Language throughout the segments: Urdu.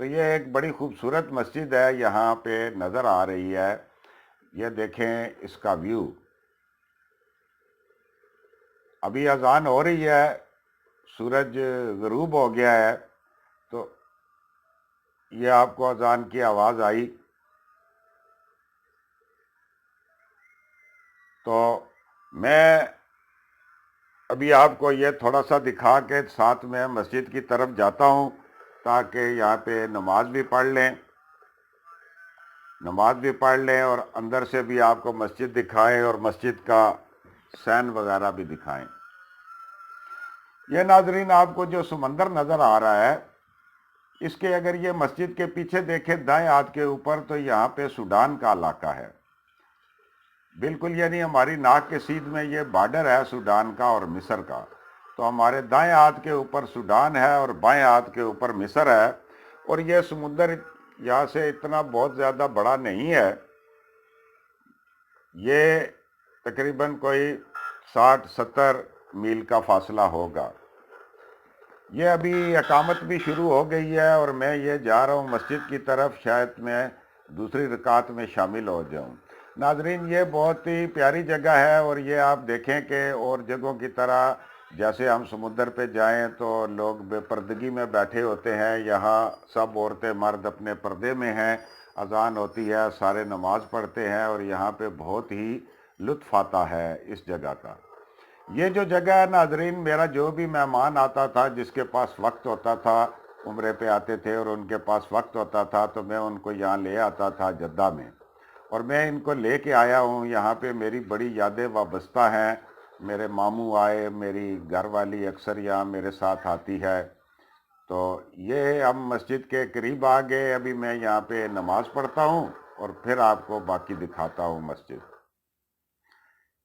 تو یہ ایک بڑی خوبصورت مسجد ہے یہاں پہ نظر آ رہی ہے. یہ دیکھیں اس کا ویو. ابھی اذان ہو رہی ہے، سورج غروب ہو گیا ہے، تو یہ آپ کو اذان کی آواز آئی. تو میں ابھی آپ کو یہ تھوڑا سا دکھا کے ساتھ میں مسجد کی طرف جاتا ہوں تاکہ یہاں پہ نماز بھی پڑھ لیں اور اندر سے بھی آپ کو مسجد دکھائیں اور مسجد کا سین وغیرہ بھی دکھائیں. یہ ناظرین آپ کو جو سمندر نظر آ رہا ہے، اس کے اگر یہ مسجد کے پیچھے دیکھیں دائیں ہاتھ کے اوپر، تو یہاں پہ سوڈان کا علاقہ ہے. بالکل یعنی ہماری ناک کے سیدھ میں یہ بارڈر ہے سوڈان کا اور مصر کا. تو ہمارے دائیں ہاتھ کے اوپر سوڈان ہے اور بائیں ہاتھ کے اوپر مصر ہے. اور یہ سمندر یہاں سے اتنا بہت زیادہ بڑا نہیں ہے، یہ تقریباً کوئی 60-70 میل کا فاصلہ ہوگا. یہ ابھی اقامت بھی شروع ہو گئی ہے اور میں یہ جا رہا ہوں مسجد کی طرف، شاید میں دوسری رکعت میں شامل ہو جاؤں. ناظرین یہ بہت ہی پیاری جگہ ہے، اور یہ آپ دیکھیں کہ اور جگہوں کی طرح جیسے ہم سمندر پہ جائیں تو لوگ بے پردگی میں بیٹھے ہوتے ہیں، یہاں سب عورتیں مرد اپنے پردے میں ہیں. اذان ہوتی ہے، سارے نماز پڑھتے ہیں، اور یہاں پہ بہت ہی لطف آتا ہے اس جگہ کا. یہ جو جگہ ہے ناظرین، میرا جو بھی مہمان آتا تھا، جس کے پاس وقت ہوتا تھا، عمرے پہ آتے تھے اور ان کے پاس وقت ہوتا تھا، تو میں ان کو یہاں لے آتا تھا جدہ میں، اور میں ان کو لے کے آیا ہوں. یہاں پہ میری بڑی یادیں وابستہ ہیں. میرے ماموں آئے، میری گھر والی اکثر یہاں میرے ساتھ آتی ہے. تو یہ ہم مسجد کے قریب آ گئے. ابھی میں یہاں پہ نماز پڑھتا ہوں اور پھر آپ کو باقی دکھاتا ہوں مسجد.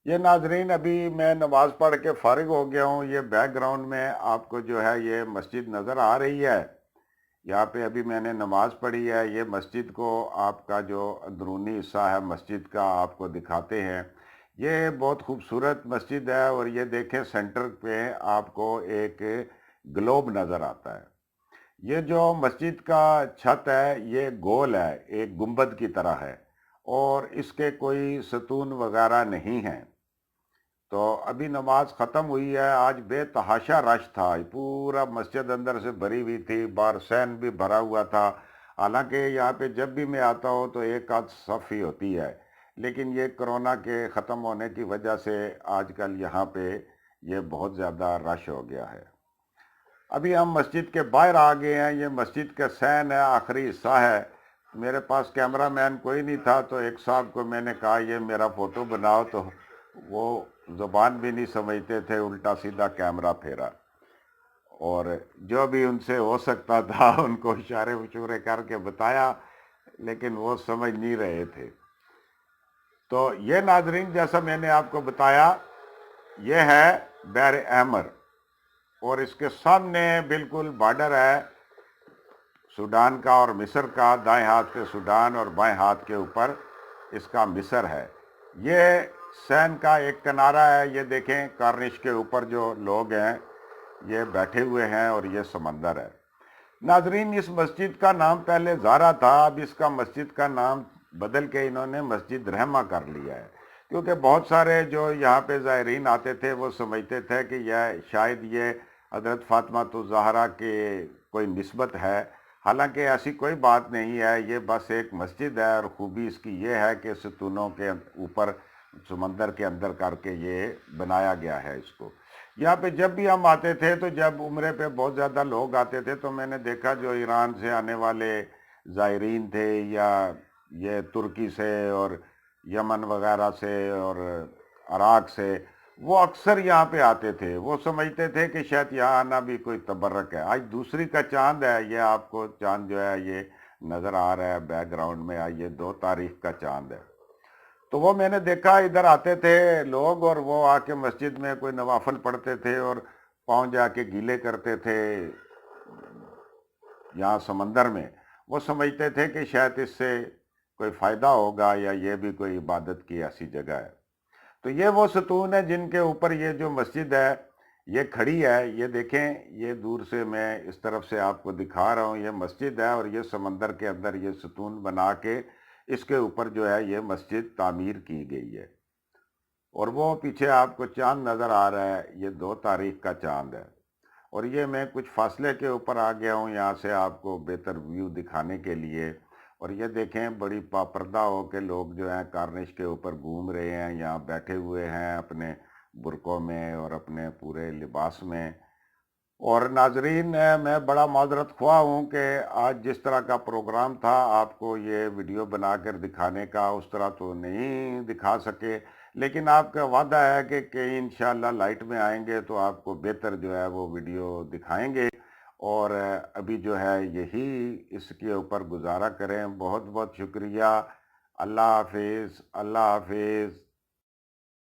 یہ ناظرین ابھی میں نماز پڑھ کے فارغ ہو گیا ہوں. یہ بیک گراؤنڈ میں آپ کو جو ہے یہ مسجد نظر آ رہی ہے. یہاں پہ ابھی میں نے نماز پڑھی ہے. یہ مسجد کو آپ کا جو اندرونی حصہ ہے مسجد کا آپ کو دکھاتے ہیں. یہ بہت خوبصورت مسجد ہے، اور یہ دیکھیں سینٹر پہ آپ کو ایک گلوب نظر آتا ہے. یہ جو مسجد کا چھت ہے یہ گول ہے، ایک گنبد کی طرح ہے، اور اس کے کوئی ستون وغیرہ نہیں ہیں. تو ابھی نماز ختم ہوئی ہے. آج بے تحاشا رش تھا، پورا مسجد اندر سے بھری ہوئی تھی، باہر سین بھی بھرا ہوا تھا. حالانکہ یہاں پہ جب بھی میں آتا ہوں تو ایک آدھ صف ہی ہوتی ہے، لیکن یہ کرونا کے ختم ہونے کی وجہ سے آج کل یہاں پہ یہ بہت زیادہ رش ہو گیا ہے. ابھی ہم مسجد کے باہر آ گئے ہیں. یہ مسجد کا سین ہے، آخری حصہ ہے. میرے پاس کیمرہ مین کوئی نہیں تھا، تو ایک صاحب کو میں نے کہا یہ میرا فوٹو بناؤ، تو وہ زبان بھی نہیں سمجھتے تھے، الٹا سیدھا کیمرہ پھیرا، اور جو بھی ان سے ہو سکتا تھا ان کو اشارے وشورے کر کے بتایا، لیکن وہ سمجھ نہیں رہے تھے. تو یہ ناظرین جیسا میں نے آپ کو بتایا، یہ ہے بحر احمر، اور اس کے سامنے بالکل بارڈر ہے سوڈان کا اور مصر کا. دائیں ہاتھ پہ سوڈان اور بائیں ہاتھ کے اوپر اس کا مصر ہے. یہ سین کا ایک کنارہ ہے. یہ دیکھیں کارنش کے اوپر جو لوگ ہیں یہ بیٹھے ہوئے ہیں، اور یہ سمندر ہے. ناظرین اس مسجد کا نام پہلے زارا تھا، اب اس کا مسجد کا نام بدل کے انہوں نے مسجد رحمہ کر لیا ہے، کیونکہ بہت سارے جو یہاں پہ زائرین آتے تھے وہ سمجھتے تھے کہ یہ شاید یہ حضرت فاطمہ الزہرا کے کوئی نسبت ہے. حالانکہ ایسی کوئی بات نہیں ہے، یہ بس ایک مسجد ہے، اور خوبی اس کی یہ ہے کہ ستونوں کے اوپر سمندر کے اندر کر کے یہ بنایا گیا ہے اس کو. یہاں پہ جب بھی ہم آتے تھے، تو جب عمرے پہ بہت زیادہ لوگ آتے تھے، تو میں نے دیکھا جو ایران سے آنے والے زائرین تھے، یا یہ ترکی سے اور یمن وغیرہ سے اور عراق سے، وہ اکثر یہاں پہ آتے تھے. وہ سمجھتے تھے کہ شاید یہاں آنا بھی کوئی تبرک ہے. آج دوسری کا چاند ہے. یہ آپ کو چاند جو ہے یہ نظر آ رہا ہے بیک گراؤنڈ میں، یہ 2 تاریخ کا چاند ہے. تو وہ میں نے دیکھا ادھر آتے تھے لوگ، اور وہ آ کے مسجد میں کوئی نوافل پڑھتے تھے اور پاؤں جا کے گیلے کرتے تھے یہاں سمندر میں. وہ سمجھتے تھے کہ شاید اس سے کوئی فائدہ ہوگا، یا یہ بھی کوئی عبادت کی ایسی جگہ ہے. تو یہ وہ ستون ہے جن کے اوپر یہ جو مسجد ہے یہ کھڑی ہے، یہ دیکھیں، یہ دور سے میں اس طرف سے آپ کو دکھا رہا ہوں، یہ مسجد ہے اور یہ سمندر کے اندر یہ ستون بنا کے اس کے اوپر جو ہے یہ مسجد تعمیر کی گئی ہے۔ اور وہ پیچھے آپ کو چاند نظر آ رہا ہے، یہ 2 تاریخ کا چاند ہے۔ اور یہ میں کچھ فاصلے کے اوپر آ گیا ہوں یہاں سے آپ کو بہتر ویو دکھانے کے لیے۔ اور یہ دیکھیں بڑی پاپردہ ہو کے لوگ جو ہیں کارنش کے اوپر گھوم رہے ہیں، یہاں بیٹھے ہوئے ہیں اپنے برقعوں میں اور اپنے پورے لباس میں۔ اور ناظرین، میں بڑا معذرت خواہ ہوں کہ آج جس طرح کا پروگرام تھا آپ کو یہ ویڈیو بنا کر دکھانے کا اس طرح تو نہیں دکھا سکے، لیکن آپ کا وعدہ ہے کہ کہیں انشاءاللہ لائٹ میں آئیں گے تو آپ کو بہتر جو ہے وہ ویڈیو دکھائیں گے۔ اور ابھی جو ہے یہی اس کے اوپر گزارا کریں۔ بہت بہت شکریہ۔ اللہ حافظ، اللہ حافظ۔